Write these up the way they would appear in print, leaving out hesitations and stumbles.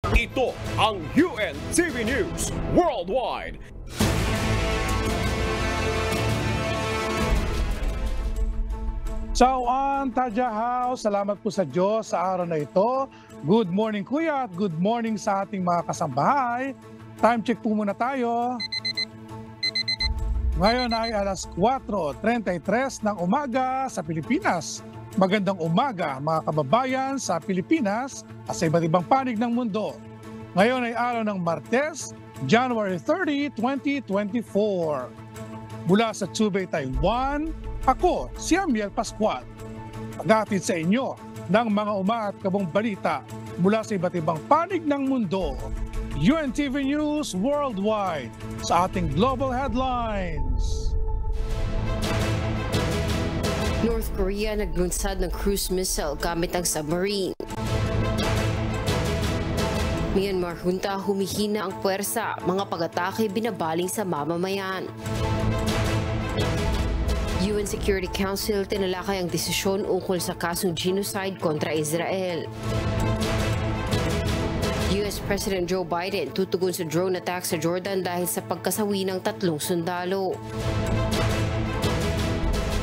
Ito ang UNTV News Worldwide. Sawaan, Tadyahaw, salamat po sa Diyos sa araw na ito. Good morning kuya at good morning sa ating mga kasambahay. Time check po muna tayo. Ngayon ay alas 4:33 ng umaga sa Pilipinas. Magandang umaga mga kababayan sa Pilipinas at sa iba't ibang panig ng mundo. Ngayon ay araw ng Martes, January 30, 2024. Mula sa Zhubei, Taiwan, ako si Amiel Pascual. Paghatid sa inyo ng mga umaat-kabong balita mula sa iba't ibang panig ng mundo. UNTV News Worldwide sa ating global headlines. North Korea naglunsad ng cruise missile gamit ang submarine. Myanmar junta humihina ang puwersa, mga pag-atake binabaling sa mamamayan. UN Security Council tinalakay ang desisyon ukol sa kasong genocide kontra Israel. US President Joe Biden tutugon sa drone attack sa Jordan dahil sa pagkasawi ng 3 sundalo.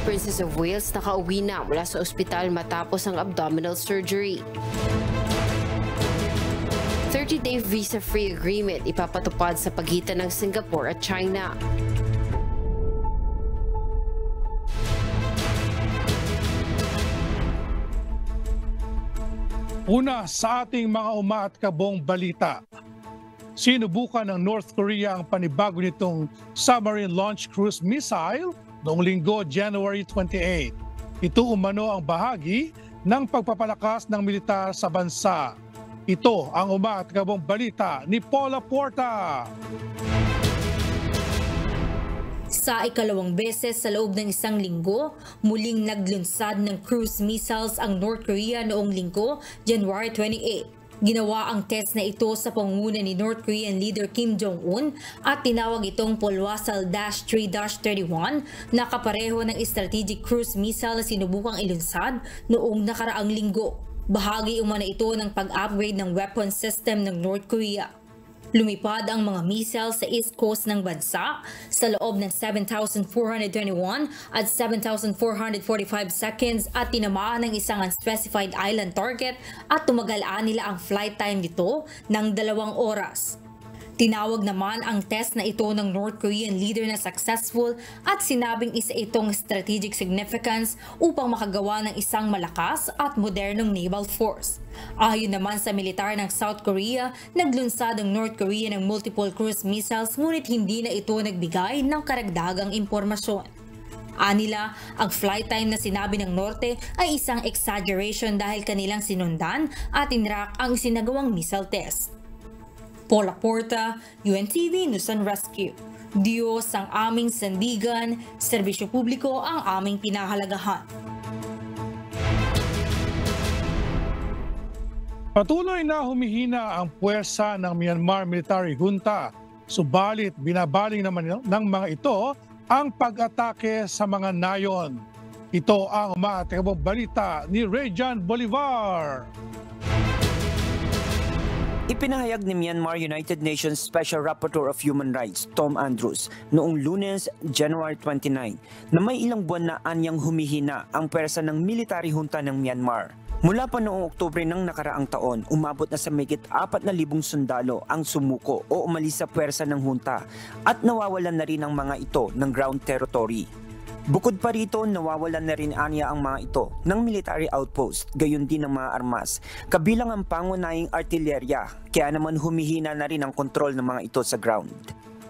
Princess of Wales nakauwi na mula sa ospital matapos ang abdominal surgery. 30-day visa-free agreement ipapatupad sa pagitan ng Singapore at China. Una sa ating mga umaat-kabong balita. Sinubukan ng North Korea ang panibago nitong submarine launch cruise missile noong linggo, January 28. Ito umano ang bahagi ng pagpapalakas ng militar sa bansa. Ito ang umaat-kabong balita ni Paula Porta. Sa ikalawang beses sa loob ng isang linggo, muling naglunsad ng cruise missiles ang North Korea noong linggo, January 28. Ginawa ang test na ito sa pangunguna ni North Korean leader Kim Jong-un at tinawag itong Polwasal-3-31 na kapareho ng strategic cruise missile na sinubukang ilunsad noong nakaraang linggo. Bahagi umano ito ng pag-upgrade ng weapon system ng North Korea. Lumipad ang mga missiles sa east coast ng bansa sa loob ng 7,421 at 7,445 seconds at tinamaan ng isang unspecified island target at tumagalaan nila ang flight time nito ng 2 oras. Tinawag naman ang test na ito ng North Korean leader na successful at sinabing isa itong strategic significance upang makagawa ng isang malakas at modernong naval force. Ayon naman sa militar ng South Korea, naglunsad ang North Korea ng multiple cruise missiles ngunit hindi na ito nagbigay ng karagdagang impormasyon. Anila, ang flight time na sinabi ng Norte ay isang exaggeration dahil kanilang sinundan at inrak ang isinagawang missile test. Paula Porta, UNTV News and Rescue. Diyos ang aming sandigan, serbisyo publiko ang aming pinahalagahan. Patuloy na humihina ang puwersa ng Myanmar Military Junta. Subalit binabaling naman ng mga ito ang pag-atake sa mga nayon. Ito ang umaatibong balita ni Rejan Bolivar. Ipinahayag ni Myanmar United Nations Special Rapporteur of Human Rights, Tom Andrews, noong Lunes, January 29, na may ilang buwan na anyang humihina ang pwersa ng military junta ng Myanmar. Mula pa noong Oktubre ng nakaraang taon, umabot na sa mahigit 4,000 sundalo ang sumuko o umalis sa pwersa ng junta at nawawalan na rin ang mga ito ng ground territory. Bukod pa rito, nawawalan na rin anya ang mga ito ng military outpost, gayon din ng mga armas, kabilang ang pangunahing artilerya, kaya naman humihina na rin ang kontrol ng mga ito sa ground.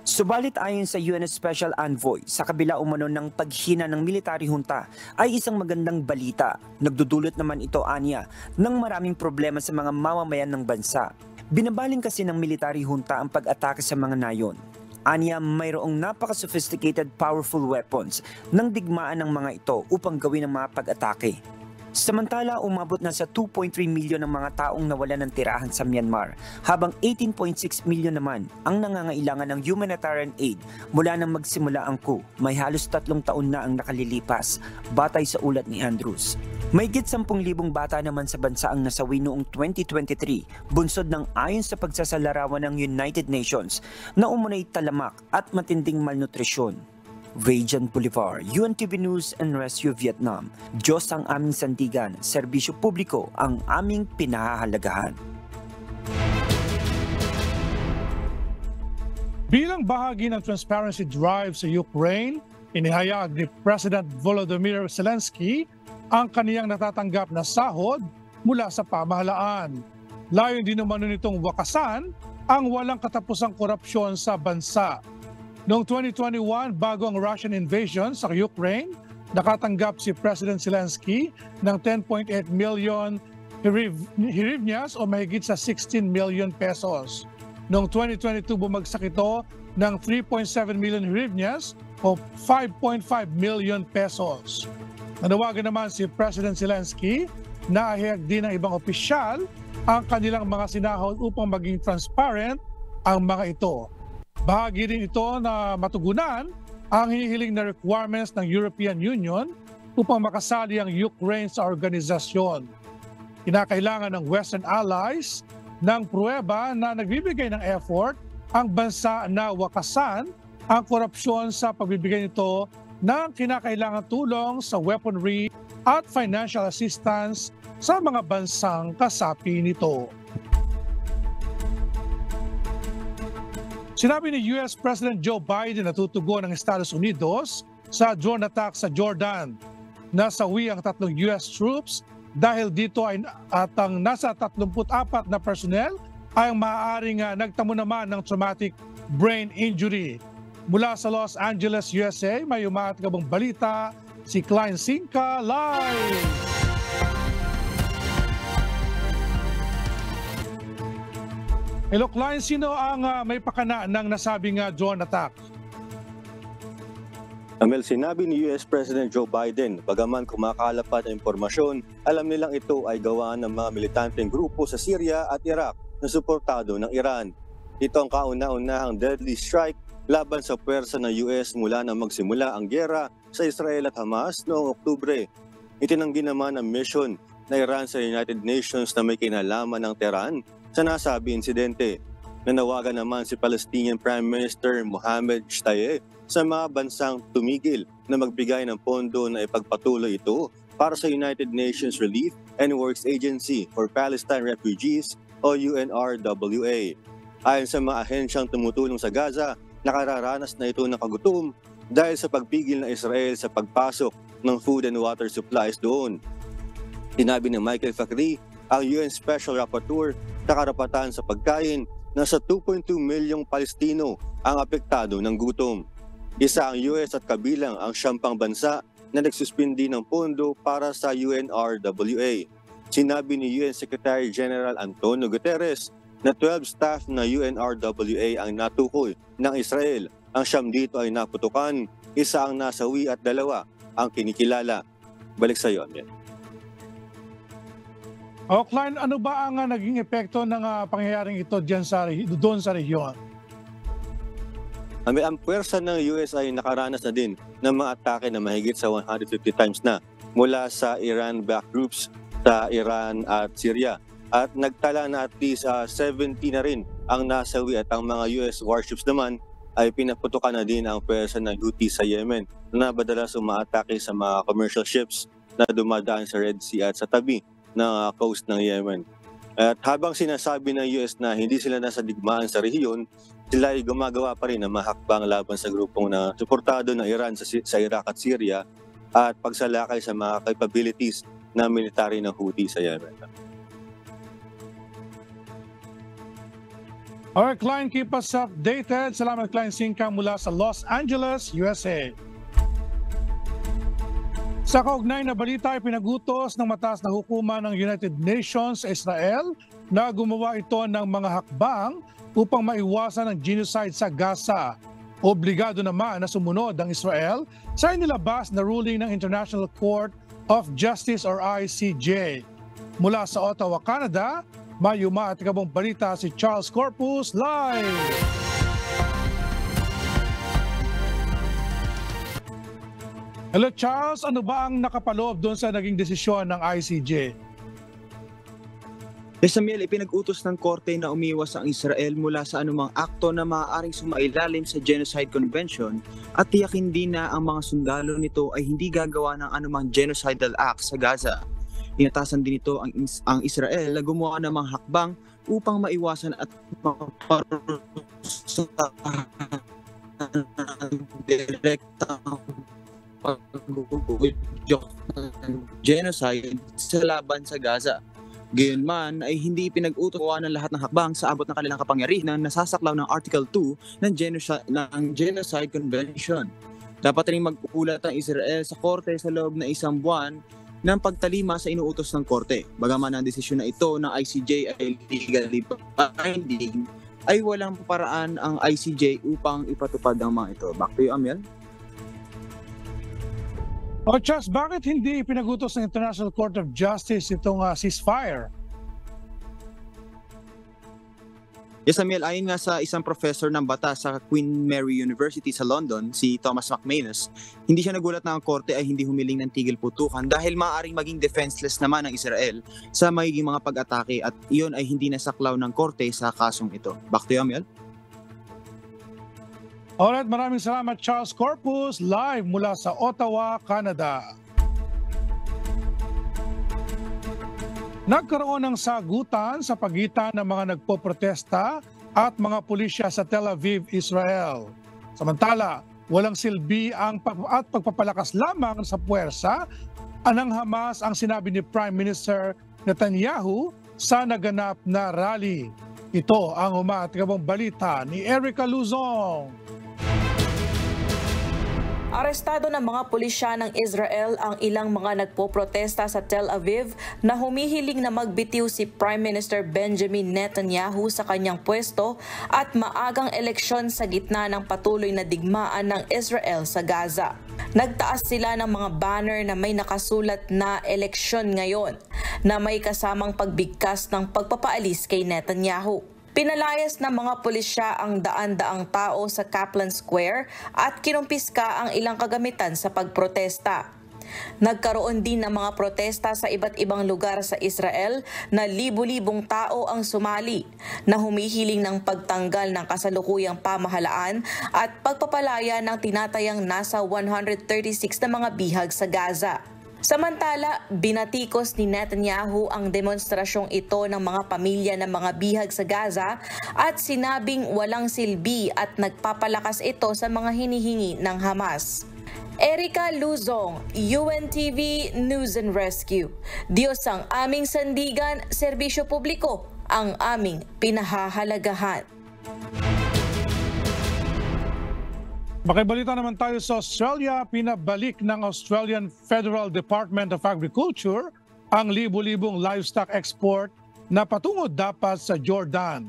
Subalit ayon sa UN Special Envoy, sa kabila umano ng paghina ng military junta ay isang magandang balita. Nagdudulot naman ito anya ng maraming problema sa mga mamamayan ng bansa. Binabaling kasi ng military junta ang pag-atake sa mga nayon. Anya, mayroong napaka-sophisticated powerful weapons ng digmaan ng mga ito upang gawin ang mga pag-atake. Samantala, umabot na sa 2.3 milyon ang mga taong nawalan ng tirahan sa Myanmar, habang 18.6 milyon naman ang nangangailangan ng humanitarian aid mula nang magsimula ang coup. May halos 3 taon na ang nakalilipas, batay sa ulat ni Andrews. Mahigit 10,000 bata naman sa bansa ang nasawi noong 2023, bunsod ng ayon sa pagsasalarawan ng United Nations na umunay talamak at matinding malnutrisyon. Rajan Bolivar, UNTV News and Rescue Vietnam. Diyos ang aming sandigan, serbisyo publiko ang aming pinahahalagahan. Bilang bahagi ng transparency drive sa Ukraine, inihayag ni President Volodymyr Zelensky ang kaniyang natatanggap na sahod mula sa pamahalaan. Layon din naman nitong wakasan ang walang katapusang korupsyon sa bansa. Noong 2021, bago ang Russian invasion sa Ukraine, nakatanggap si President Zelensky ng 10.8 million hryvnias o mahigit sa 16 million pesos. Noong 2022, bumagsak ito ng 3.7 million hryvnias o 5.5 million pesos. Nanawagan naman si President Zelensky na ahayag din ng ibang opisyal ang kanilang mga sinahod upang maging transparent ang mga ito. Bahagi rin ito na matugunan ang hinihiling na requirements ng European Union upang makasali ang Ukraine sa organisasyon. Kinakailangan ng Western allies ng pruweba na nagbibigay ng effort ang bansa na wakasan ang korupsyon sa pagbibigay nito ng kinakailangang tulong sa weaponry at financial assistance sa mga bansang kasapi nito. Sinabi ni US President Joe Biden na tutugon ng Estados Unidos sa drone attack sa Jordan. Nasawi ang 3 US troops dahil dito ay at ang nasa 34 na personnel ay maaaring nagtamo naman ng traumatic brain injury. Mula sa Los Angeles, USA, may umaatgabang balita si Klein Sinka live. Hello Klein, sino ang may pakana ng nasabing drone attack? Amel, sinabi ni US President Joe Biden, bagaman kumakalap pa ng impormasyon, alam nilang ito ay gawa ng mga militanteng grupo sa Syria at Iraq na suportado ng Iran. Ito ang kauna-unahang deadly strike laban sa puwersa ng US mula na magsimula ang gyera sa Israel at Hamas noong Oktubre. Itinanggi naman ang mission na Iran sa United Nations na may kinalaman ng Tehran sa nasabi insidente. Nanawagan naman si Palestinian Prime Minister Mohammed Shtayyeh sa mga bansang tumigil na magbigay ng pondo na ipagpatuloy ito para sa United Nations Relief and Works Agency for Palestine Refugees o UNRWA. Ayon sa mga ahensyang tumutulong sa Gaza, nakararanas na ito ng kagutom dahil sa pagpigil ng Israel sa pagpasok ng food and water supplies doon. Sinabi ni Michael Fakhri, ang UN Special Rapporteur sa karapatan sa pagkain, na sa 2.2 milyong Palestino ang apektado ng gutom. Isa ang US at kabilang ang 10 bansa na nagsuspindi ng pondo para sa UNRWA. Sinabi ni UN Secretary General Antonio Guterres na 12 staff na UNRWA ang natukoy ng Israel. Ang 9 dito ay naputukan, isa ang nasawi at 2 ang kinikilala. Balik sa iyo, Amel. Klein, ano ba ang naging epekto ng pangyayaring ito doon sa rehiyon? Ang puwersa ng US ay nakaranas na din ng mga atake na mahigit sa 150 times na mula sa Iran-backed groups sa Iran at Syria. At nagtala na at least 70 na rin ang nasawi at ang mga US warships naman ay pinaputukan na din ang puwersa ng Houthi sa Yemen na madalas umaatake sa mga commercial ships na dumadaan sa Red Sea at sa tabi ng coast ng Yemen. At habang sinasabi ng US na hindi sila nasa digmaan sa rehiyon, sila ay gumagawa pa rin ng mahakbang laban sa grupong na suportado ng Iran sa Iraq at Syria at pagsalakay sa mga capabilities na military ng Houthi sa Yemen. Alright, Klein, keep us updated. Salamat, Klein Sinkang mula sa Los Angeles, USA. Sa kaugnay na balita ay pinagutos ng mataas na hukuman ng United Nations sa Israel na gumawa ito ng mga hakbang upang maiwasan ang genocide sa Gaza. Obligado naman na sumunod ang Israel sa inilabas na ruling ng International Court of Justice or ICJ. Mula sa Ottawa, Canada, may umaatgabong balita si Charles Corpus live. Hello Charles, ano ba ang nakapaloob doon sa naging desisyon ng ICJ? Samuel, ipinag-utos ng korte na umiwas ang Israel mula sa anumang akto na maaaring sumailalim sa Genocide Convention at tiyakin din na ang mga sundalo nito ay hindi gagawa ng anumang genocidal act sa Gaza. Inatasan din ito ang Israel na gumawa ng mga hakbang upang maiwasan at maparusahan ng direktang genocide sa laban sa Gaza. Gayunman ay hindi pinag-utos ng lahat ng hakbang sa abot ng kanilang kapangyarihan na nasasaklaw ng Article 2 ng Genocide Convention. Dapat rin mag-ulat ang Israel sa korte sa loob na isang buwan ng pagtalima sa inuutos ng korte. Bagaman ang desisyon na ito ng ICJ ay legally binding, ay walang paraan ang ICJ upang ipatupad ang mga ito. Back to you, Amiel. O Charles, bakit hindi ipinagutos ng International Court of Justice itong ceasefire? Yes, Amiel, ayon nga sa isang professor ng batas sa Queen Mary University sa London, si Thomas McManus, hindi siya nagulat na ang korte ay hindi humiling ng tigil putukan dahil maaaring maging defenseless naman ang Israel sa magiging mga pag-atake at iyon ay hindi nasaklaw ng korte sa kasong ito. Back to you, Amiel. Alright, maraming salamat Charles Corpus, live mula sa Ottawa, Canada. Nagkaroon ng sagutan sa pagitan ng mga nagpoprotesta at mga pulisya sa Tel Aviv, Israel. Samantala, walang silbi at pagpapalakas lamang sa puwersa ng Hamas ang sinabi ni Prime Minister Netanyahu sa naganap na rally. Ito ang umatikabong balita ni Erica Luzon. Arestado ng mga pulisya ng Israel ang ilang mga nagpoprotesta sa Tel Aviv na humihiling na magbitiw si Prime Minister Benjamin Netanyahu sa kanyang pwesto at maagang eleksyon sa gitna ng patuloy na digmaan ng Israel sa Gaza. Nagtaas sila ng mga banner na may nakasulat na eleksyon ngayon na may kasamang pagbigkas ng pagpapaalis kay Netanyahu. Pinalayas ng mga pulisya ang daan-daang tao sa Kaplan Square at kinumpiska ang ilang kagamitan sa pagprotesta. Nagkaroon din ng mga protesta sa iba't ibang lugar sa Israel na libu-libong tao ang sumali na humihiling ng pagtanggal ng kasalukuyang pamahalaan at pagpapalaya ng tinatayang nasa 136 na mga bihag sa Gaza. Samantala, binatikos ni Netanyahu ang demonstrasyong ito ng mga pamilya ng mga bihag sa Gaza at sinabing walang silbi at nagpapalakas ito sa mga hinihingi ng Hamas. Erica Luzon, UNTV News and Rescue. Diyos ang aming sandigan, serbisyo publiko ang aming pinahahalagahan. Makibalita naman tayo sa Australia. Pinabalik ng Australian Federal Department of Agriculture ang libu-libong livestock export na patungo dapat sa Jordan.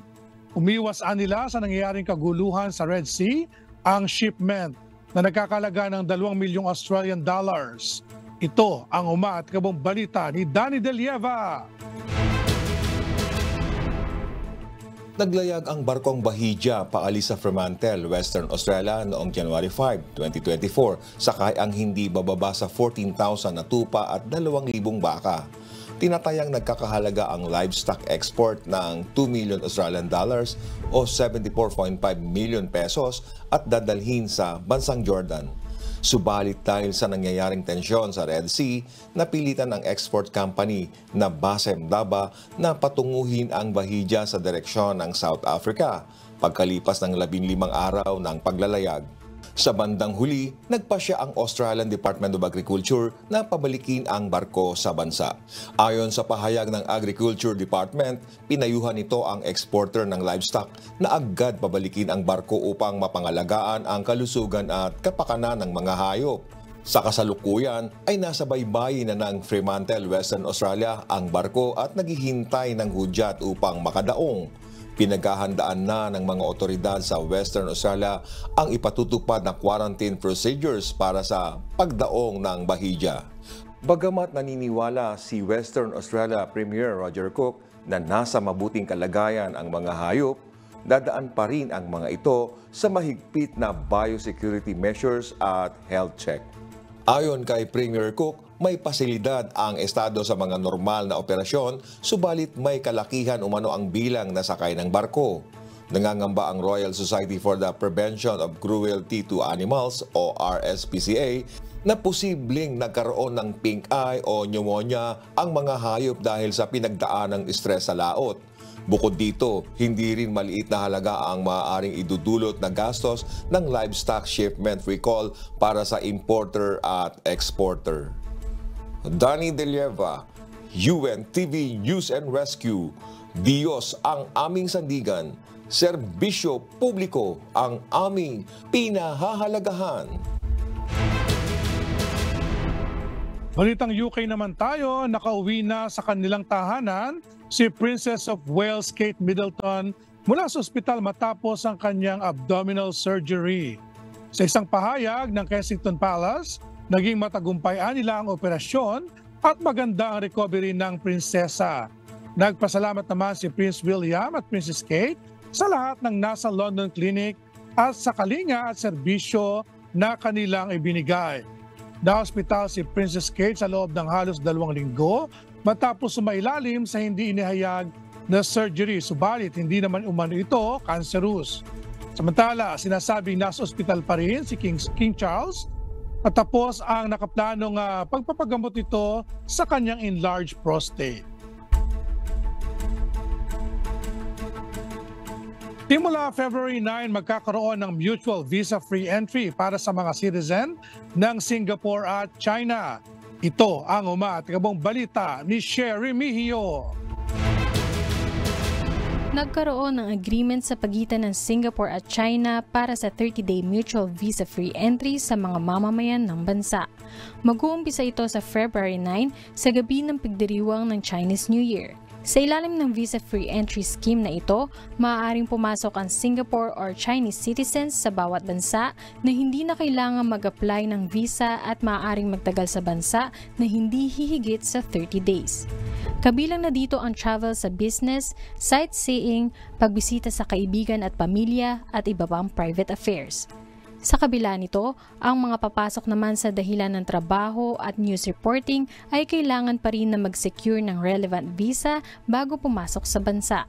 Umiwas nila sa nangyayaring kaguluhan sa Red Sea ang shipment na nagkakalaga ng 2 milyong Australian dollars. Ito ang umatikabong balita ni Danny Delieva. Naglayag ang barkong Bahija paalis sa Fremantle, Western Australia noong January 5, 2024 sakay ang hindi bababa sa 14,000 na tupa at 2,000 baka. Tinatayang nagkakahalaga ang livestock export ng 2 million Australian dollars o 74.5 million pesos at dadalhin sa bansang Jordan. Subalit dahil sa nangyayaring tensyon sa Red Sea, napilitan ang export company na Basem Daba na patunguhin ang Bahija sa direksyon ng South Africa pagkalipas ng 15 araw ng paglalayag. Sa bandang huli, nagpasya ang Australian Department of Agriculture na pabalikin ang barko sa bansa. Ayon sa pahayag ng Agriculture Department, pinayuhan nito ang exporter ng livestock na agad pabalikin ang barko upang mapangalagaan ang kalusugan at kapakanan ng mga hayop. Sa kasalukuyan ay nasa baybayin na ng Fremantle, Western Australia ang barko at naghihintay ng hudyat upang makadaong. Pinaghahandaan na ng mga otoridad sa Western Australia ang ipatutupad na quarantine procedures para sa pagdaong ng Bahija. Bagamat naniniwala si Western Australia Premier Roger Cook na nasa mabuting kalagayan ang mga hayop, dadaan pa rin ang mga ito sa mahigpit na biosecurity measures at health check. Ayon kay Premier Cook, may pasilidad ang estado sa mga normal na operasyon, subalit may kalakihan umano ang bilang na sakay ng barko. Nangangamba ang Royal Society for the Prevention of Cruelty to Animals o RSPCA na posibleng nagkaroon ng pink eye o pneumonia ang mga hayop dahil sa pinagdaanang stress sa laot. Bukod dito, hindi rin maliit na halaga ang maaaring idudulot na gastos ng livestock shipment recall para sa importer at exporter. Danny De Lieva, UNTV News and Rescue. Diyos ang aming sandigan, serbisyo publiko ang aming pinahahalagahan. Balitang UK naman tayo, nakauwi na sa kanilang tahanan si Princess of Wales Kate Middleton mula sa ospital matapos ang kanyang abdominal surgery. Sa isang pahayag ng Kensington Palace, naging matagumpayan nila ang operasyon at maganda ang recovery ng prinsesa. Nagpasalamat naman si Prince William at Princess Kate sa lahat ng nasa London Clinic at sa kalinga at serbisyo na kanilang ibinigay. Na-hospital si Princess Kate sa loob ng halos 2 linggo matapos sumailalim sa hindi inihayag na surgery, subalit hindi naman umano ito cancerous. Samantala, sinasabing nasa ospital pa rin si King Charles at tapos ang nakaplanong pagpapagamot ito sa kanyang enlarged prostate. Simula February 9, magkakaroon ng mutual visa-free entry para sa mga citizen ng Singapore at China. Ito ang umatikabong balita ni Sherry Mihio. Nagkaroon ng agreement sa pagitan ng Singapore at China para sa 30-day mutual visa-free entry sa mga mamamayan ng bansa. Mag-uumpisa ito sa February 9 sa gabi ng pagdiriwang ng Chinese New Year. Sa ilalim ng visa-free entry scheme na ito, maaaring pumasok ang Singapore or Chinese citizens sa bawat bansa na hindi na kailangan mag-apply ng visa at maaaring magtagal sa bansa na hindi hihigit sa 30 days. Kabilang na dito ang travel sa business, sightseeing, pagbisita sa kaibigan at pamilya at iba pang private affairs. Sa kabila nito, ang mga papasok naman sa dahilan ng trabaho at news reporting ay kailangan pa rin na mag-secure ng relevant visa bago pumasok sa bansa.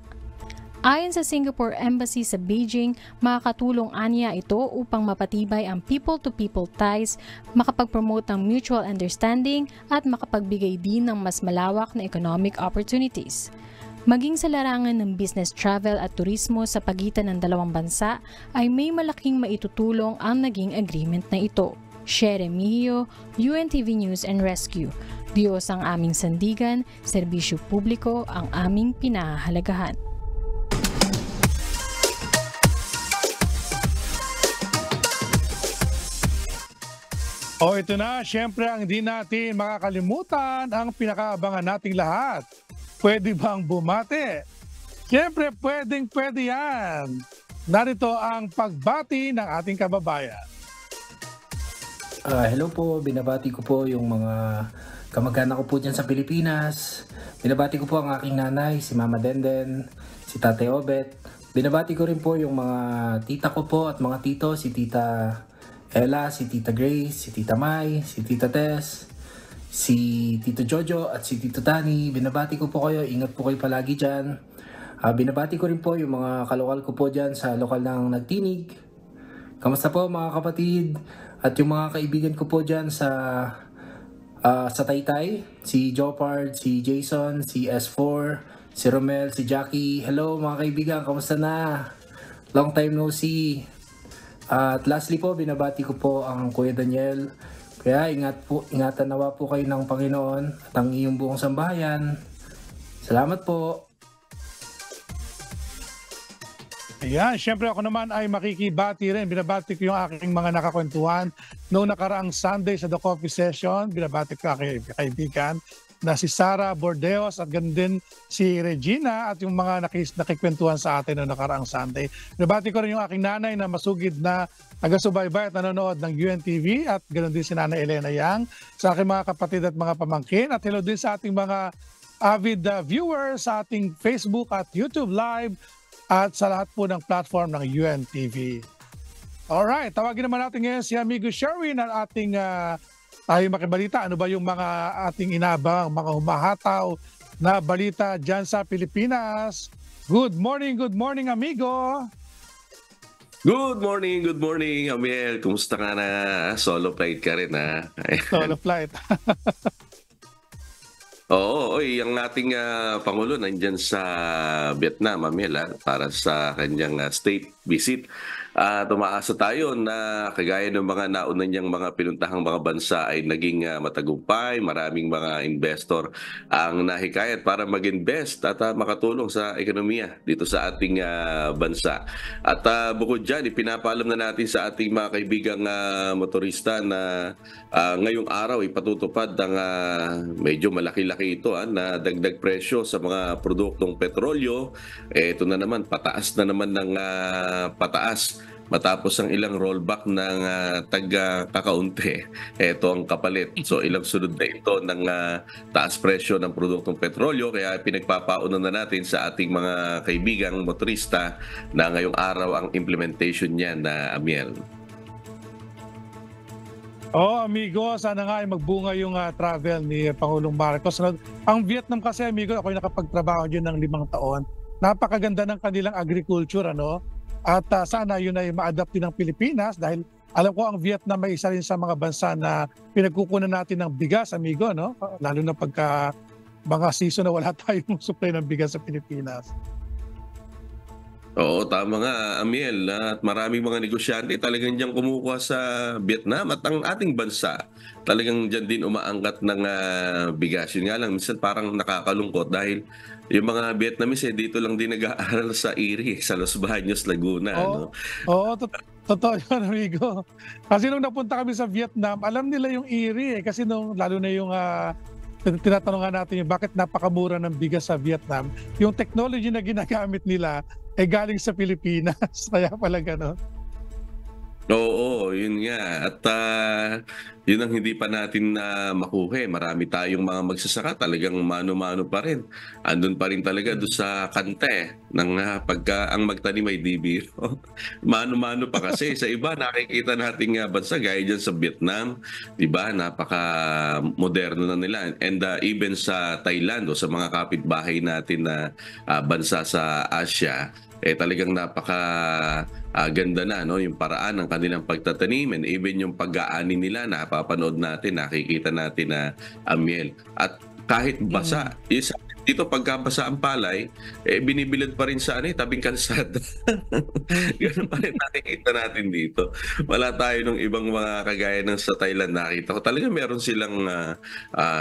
Ayon sa Singapore Embassy sa Beijing, makakatulong aniya ito upang mapatibay ang people-to-people ties, makapag-promote ng mutual understanding at makapagbigay din ng mas malawak na economic opportunities. Maging sa larangan ng business travel at turismo sa pagitan ng dalawang bansa ay may malaking maitutulong ang naging agreement na ito. Sherry Mihio, UNTV News and Rescue. Diyos ang aming sandigan, serbisyo publiko ang aming pinahahalagahan. Ito na, syempre ang hindi natin makakalimutan ang pinakaabangan nating lahat. Pwede bang bumati? Siyempre, pwede yan. Narito ang pagbati ng ating kababayan. Hello po, binabati ko po yung mga kamag-anak ko po dyan sa Pilipinas. Binabati ko po ang aking nanay, si Mama Denden, si Tate Obet. Binabati ko rin po yung mga tita ko po at mga tito, si Tita Ella, si Tita Grace, si Tita Mai, si Tita Tess, si Tito Jojo at si Tito Tani. Binabati ko po kayo, ingat po kayo palagi dyan. Binabati ko rin po yung mga kalokal ko po dyan sa lokal ng Nagtinig. Kamusta po mga kapatid? At yung mga kaibigan ko po dyan sa Taytay, si Jopard, si Jason, si S4, si Romel, si Jackie. Hello mga kaibigan, kamusta na? Long time no see. At lastly po, binabati ko po ang Kuya Daniel. Kaya ingatan nawa po kayo ng Panginoon at ang iyong buong sambahayan. Salamat po. Ayan, syempre ako naman ay makikibati rin. Binabati ko yung aking mga nakakwentuhan noong nakaraang Sunday sa The Coffee Session. Binabati ko aking kaibigan na si Sara Bordeos at ganun din si Regina at yung mga nakikwentuhan sa atin noong nakaraang Sunday. Binabati ko rin yung aking nanay na masugid na taga-subaybay at nanonood ng UNTV at ganoon din si Nanay Elena Yang, sa aking mga kapatid at mga pamangkin at hello din sa ating mga avid viewers sa ating Facebook at YouTube Live at sa lahat po ng platform ng UNTV. Alright, tawagin naman natin ngayon si Amigo Sherwin at ating tayo makibalita. Ano ba yung mga ating inabang, mga humahataw na balita dyan sa Pilipinas? Good morning, amigo! Good morning, Amiel. Kumusta ka na? Solo flight ka rin, ha? Solo flight. Oo, ang ating Pangulo nandyan sa Vietnam, Amiel, para sa kanyang state visit. Tumaasa tayo na kagaya ng mga nauna niyang mga pinuntahang mga bansa ay naging matagumpay. Maraming mga investor ang nahikayat para mag-invest at makatulong sa ekonomiya dito sa ating bansa. At bukod dyan, ipinapaalam na natin sa ating mga kaibigang motorista na ngayong araw ipatutupad ang medyo malaki-laki ito na dagdag presyo sa mga produktong petrolyo. Ito na naman, pataas na naman ng pataas. Matapos ang ilang rollback ng kakaunti, ito ang kapalit. So ilang sunod na ito ng taas presyo ng produktong petrolyo. Kaya pinagpapauna na natin sa ating mga kaibigang motorista na ngayong araw ang implementation niya na Amiel. Amigo, sana nga ay magbunga yung travel ni Pangulong Marcos. Ang Vietnam kasi, amigo, ako yung nakapagtrabaho dyan ng 5 taon. Napakaganda ng kanilang agriculture, At sana yun ay ma-adapt din ng Pilipinas dahil alam ko ang Vietnam ay isa rin sa mga bansa na pinagkukunan natin ng bigas, amigo, lalo na pagka mga season na wala tayong supply ng bigas sa Pilipinas. Oo, tama nga, Amiel. At maraming mga negosyante talagang diyan kumukuha sa Vietnam at ang ating bansa talagang diyan din umaangkat ng bigas. Yun nga lang, minsan parang nakakalungkot dahil yung mga Vietnamese dito lang din nag-aaral sa IRI, sa Los Baños, Laguna. Oo, totoo yun, amigo. Kasi nung napunta kami sa Vietnam, alam nila yung IRI kasi lalo na yung tinatanungan natin yung bakit napakamura ng bigas sa Vietnam. Yung technology na ginagamit nila galing sa Pilipinas. Kaya pala gano'n. Oo, yun nga. At yun ang hindi pa natin makuha. Marami tayong mga magsasaka, talagang mano-mano pa rin. Andun pa rin talaga doon sa kante ng pagka ang magtanim ay di biro. Mano-mano pa kasi. Sa iba, nakikita nating bansa, gaya dyan sa Vietnam, di ba? Napaka-moderno na nila. And even sa Thailand o sa mga kapitbahay natin na bansa sa Asia, talagang napaka-ganda na yung paraan ng kanilang pagtatanim and even yung pag-aani nila napapanood natin, nakikita natin na Amiel. At kahit basa, dito pagkabasa ang palay, binibilad pa rin sa tabing kalsada. Ganun pa rin nakikita natin dito. Wala tayo ng ibang mga kagaya ng sa Thailand nakita ko. Talaga meron silang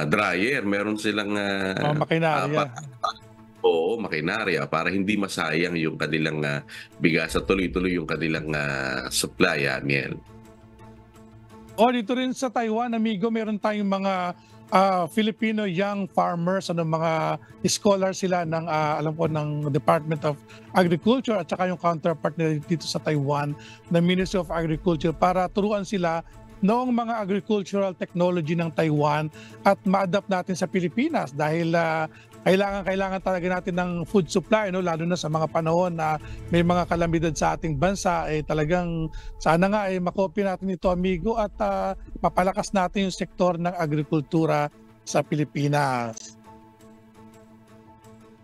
dryer, meron silang makinarya. Oo, makinarya para hindi masayang yung kanilang bigas at tuloy-tuloy yung kanilang supply, Amiel. Dito rin sa Taiwan, amigo, meron tayong mga Filipino young farmers, mga scholars sila ng alam ko ng Department of Agriculture at saka yung counterpart nila dito sa Taiwan na Ministry of Agriculture para turuan sila noong mga agricultural technology ng Taiwan at ma-adapt natin sa Pilipinas dahil kailangan talaga natin ng food supply, lalo na sa mga panahon na may mga kalamidad sa ating bansa. Talagang sana nga makopya natin ito, amigo, at mapalakas natin yung sektor ng agrikultura sa Pilipinas.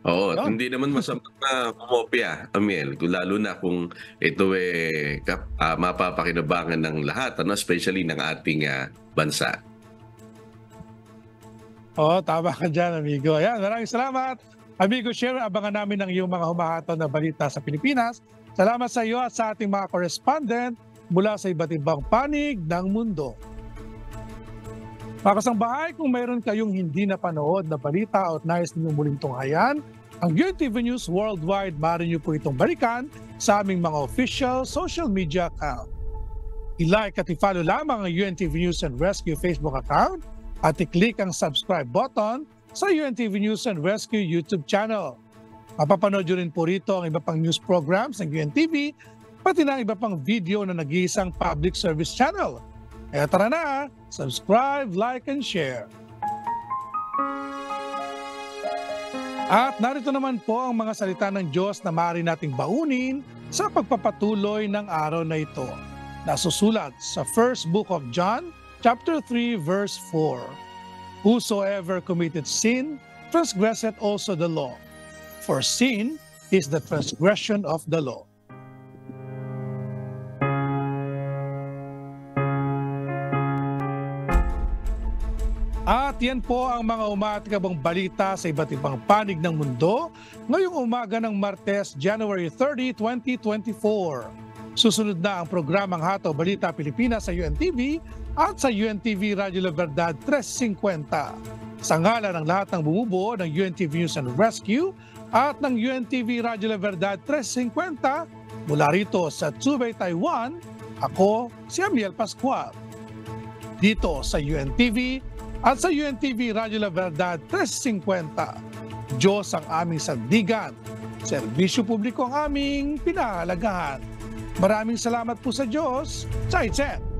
Oo, at hindi naman masama na kumopya, Amiel, lalo na kung ito mapapakinabangan ng lahat, especially ng ating bansa. Tama ka dyan, amigo. Ayan, maraming salamat. Amigo Sharon, abangan namin ang iyong mga humahataw na balita sa Pilipinas. Salamat sa iyo at sa ating mga correspondent mula sa iba't ibang panig ng mundo. Mga kasangbahay, kung mayroon kayong hindi napanood na balita at nais ninyong muling tunghayan, ang UNTV News Worldwide, maaari niyo po itong balikan sa aming mga official social media account. I-like at i-follow lamang ang UNTV News and Rescue Facebook account at i-click ang subscribe button sa UNTV News and Rescue YouTube channel. Mapapanood nyo rin po rito ang iba pang news programs ng UNTV, pati na iba pang video na nag-iisang public service channel. Kaya tara na, subscribe, like, and share. At narito naman po ang mga salita ng Diyos na maaari nating baunin sa pagpapatuloy ng araw na ito. Nasusulat sa First Book of John, chapter 3, verse 4. Whosoever committed sin, transgresseth also the law. For sin is the transgression of the law. At yan po ang mga umatikabang balita sa iba't ibang panig ng mundo ngayong umaga ng Martes, January 30, 2024. Susunod na ang programang Hataw Balita Pilipinas sa UNTV at sa UNTV Radio La Verdad 350. Sa ngalan ng lahat ng bumubuo ng UNTV News and Rescue at ng UNTV Radio La Verdad 350, mula rito sa Zhubei, Taiwan, ako si Amiel Pascual. Dito sa UNTV at sa UNTV Radio La Verdad 350, Diyos ang aming sandigan, serbisyo publiko ang aming pinahalagahan. Maraming salamat po sa Diyos. Zaijian!